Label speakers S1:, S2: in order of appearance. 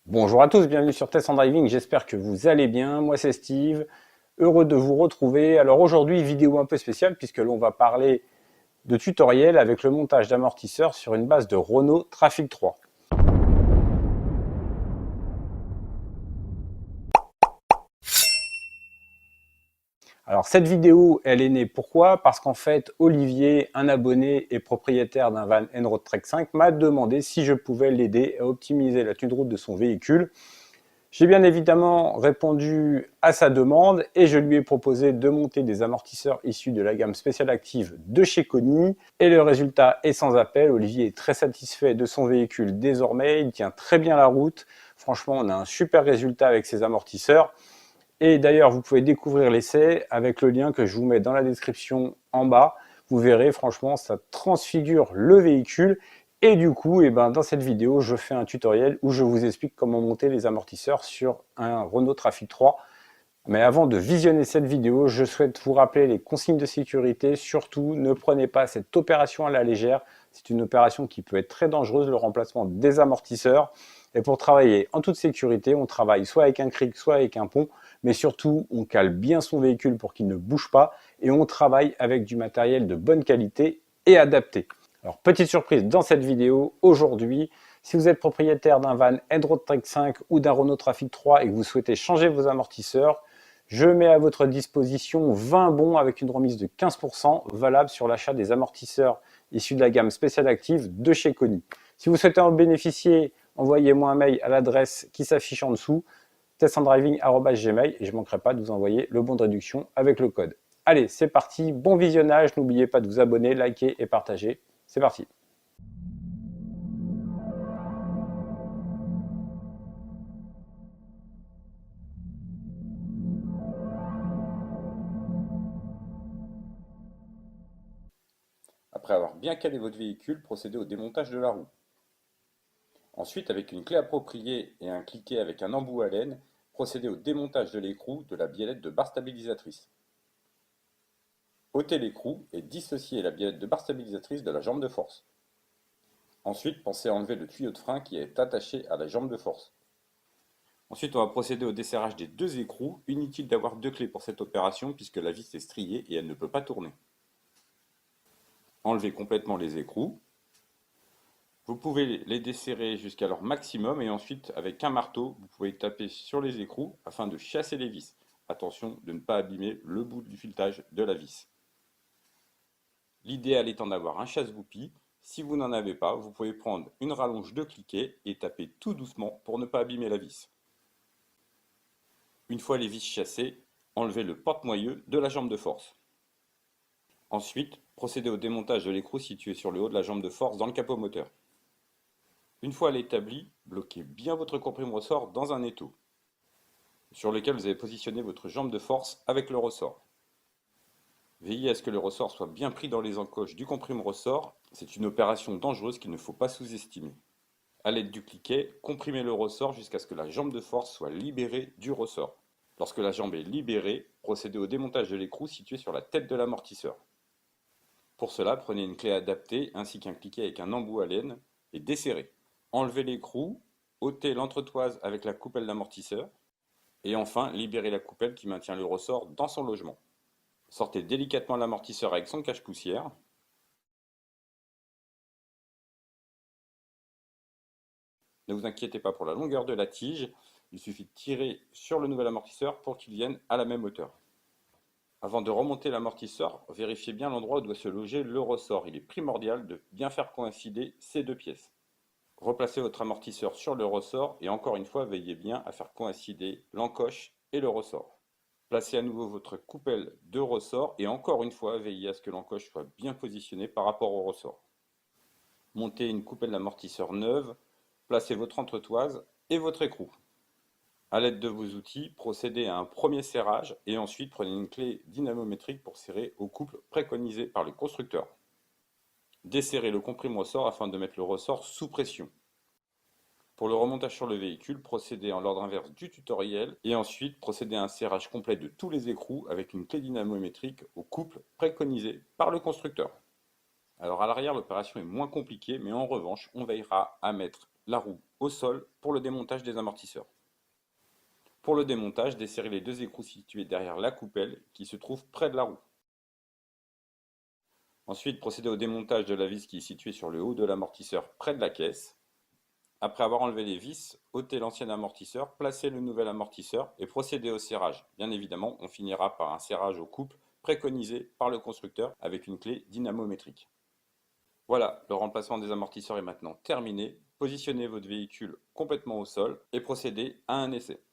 S1: Bonjour à tous, bienvenue sur Test and Driving, j'espère que vous allez bien, moi c'est Steve, heureux de vous retrouver. Alors aujourd'hui, vidéo un peu spéciale puisque l'on va parler de tutoriel avec le montage d'amortisseurs sur une base de Renault Trafic 3. Alors cette vidéo, elle est née pourquoi? Parce qu'en fait, Olivier, un abonné et propriétaire d'un van Enroad Trek 5, m'a demandé si je pouvais l'aider à optimiser la tenue de route de son véhicule. J'ai bien évidemment répondu à sa demande et je lui ai proposé de monter des amortisseurs issus de la gamme spéciale active de chez Koni. Et le résultat est sans appel. Olivier est très satisfait de son véhicule désormais. Il tient très bien la route. Franchement, on a un super résultat avec ces amortisseurs. Et d'ailleurs, vous pouvez découvrir l'essai avec le lien que je vous mets dans la description en bas. Vous verrez, franchement, ça transfigure le véhicule. Et du coup, dans cette vidéo, je fais un tutoriel où je vous explique comment monter les amortisseurs sur un Renault Trafic 3. Mais avant de visionner cette vidéo, je souhaite vous rappeler les consignes de sécurité. Surtout, ne prenez pas cette opération à la légère. C'est une opération qui peut être très dangereuse, le remplacement des amortisseurs. Et pour travailler en toute sécurité, on travaille soit avec un cric, soit avec un pont. Mais surtout, on cale bien son véhicule pour qu'il ne bouge pas. Et on travaille avec du matériel de bonne qualité et adapté. Alors, petite surprise dans cette vidéo, aujourd'hui, si vous êtes propriétaire d'un van Enroad Trek 5 ou d'un Renault Trafic 3 et que vous souhaitez changer vos amortisseurs, je mets à votre disposition 20 bons avec une remise de 15% valable sur l'achat des amortisseurs issus de la gamme spéciale active de chez Koni. Si vous souhaitez en bénéficier, envoyez-moi un mail à l'adresse qui s'affiche en dessous, testanddriving@gmail.com, et je ne manquerai pas de vous envoyer le bon de réduction avec le code. Allez, c'est parti, bon visionnage, n'oubliez pas de vous abonner, liker et partager. C'est parti. Après avoir bien calé votre véhicule, procédez au démontage de la roue. Ensuite, avec une clé appropriée et un cliquet avec un embout à laine, procédez au démontage de l'écrou de la biellette de barre stabilisatrice. Ôtez l'écrou et dissociez la biellette de barre stabilisatrice de la jambe de force. Ensuite, pensez à enlever le tuyau de frein qui est attaché à la jambe de force. Ensuite, on va procéder au desserrage des deux écrous. Inutile d'avoir deux clés pour cette opération puisque la vis est striée et elle ne peut pas tourner. Enlevez complètement les écrous. Vous pouvez les desserrer jusqu'à leur maximum et ensuite, avec un marteau, vous pouvez taper sur les écrous afin de chasser les vis. Attention de ne pas abîmer le bout du filetage de la vis. L'idéal étant d'avoir un chasse-boupie. Si vous n'en avez pas, vous pouvez prendre une rallonge de cliquet et taper tout doucement pour ne pas abîmer la vis. Une fois les vis chassées, enlevez le porte-moyeu de la jambe de force. Ensuite, procédez au démontage de l'écrou situé sur le haut de la jambe de force dans le capot moteur. Une fois à l'établi, bloquez bien votre comprime-ressort dans un étau, sur lequel vous avez positionné votre jambe de force avec le ressort. Veillez à ce que le ressort soit bien pris dans les encoches du comprime-ressort, c'est une opération dangereuse qu'il ne faut pas sous-estimer. A l'aide du cliquet, comprimez le ressort jusqu'à ce que la jambe de force soit libérée du ressort. Lorsque la jambe est libérée, procédez au démontage de l'écrou situé sur la tête de l'amortisseur. Pour cela, prenez une clé adaptée ainsi qu'un cliquet avec un embout à laine et desserrez. Enlevez l'écrou, ôtez l'entretoise avec la coupelle d'amortisseur et enfin libérez la coupelle qui maintient le ressort dans son logement. Sortez délicatement l'amortisseur avec son cache-poussière. Ne vous inquiétez pas pour la longueur de la tige, il suffit de tirer sur le nouvel amortisseur pour qu'il vienne à la même hauteur. Avant de remonter l'amortisseur, vérifiez bien l'endroit où doit se loger le ressort. Il est primordial de bien faire coïncider ces deux pièces. Replacez votre amortisseur sur le ressort et encore une fois, veillez bien à faire coïncider l'encoche et le ressort. Placez à nouveau votre coupelle de ressort et encore une fois, veillez à ce que l'encoche soit bien positionnée par rapport au ressort. Montez une coupelle d'amortisseur neuve, placez votre entretoise et votre écrou. A l'aide de vos outils, procédez à un premier serrage et ensuite prenez une clé dynamométrique pour serrer au couple préconisé par le constructeur. Desserrez le comprime-ressort afin de mettre le ressort sous pression. Pour le remontage sur le véhicule, procédez en l'ordre inverse du tutoriel et ensuite procédez à un serrage complet de tous les écrous avec une clé dynamométrique au couple préconisé par le constructeur. Alors à l'arrière, l'opération est moins compliquée, mais en revanche, on veillera à mettre la roue au sol pour le démontage des amortisseurs. Pour le démontage, desserrez les deux écrous situés derrière la coupelle qui se trouve près de la roue. Ensuite, procédez au démontage de la vis qui est située sur le haut de l'amortisseur près de la caisse. Après avoir enlevé les vis, ôtez l'ancien amortisseur, placez le nouvel amortisseur et procédez au serrage. Bien évidemment, on finira par un serrage au couple préconisé par le constructeur avec une clé dynamométrique. Voilà, le remplacement des amortisseurs est maintenant terminé. Positionnez votre véhicule complètement au sol et procédez à un essai.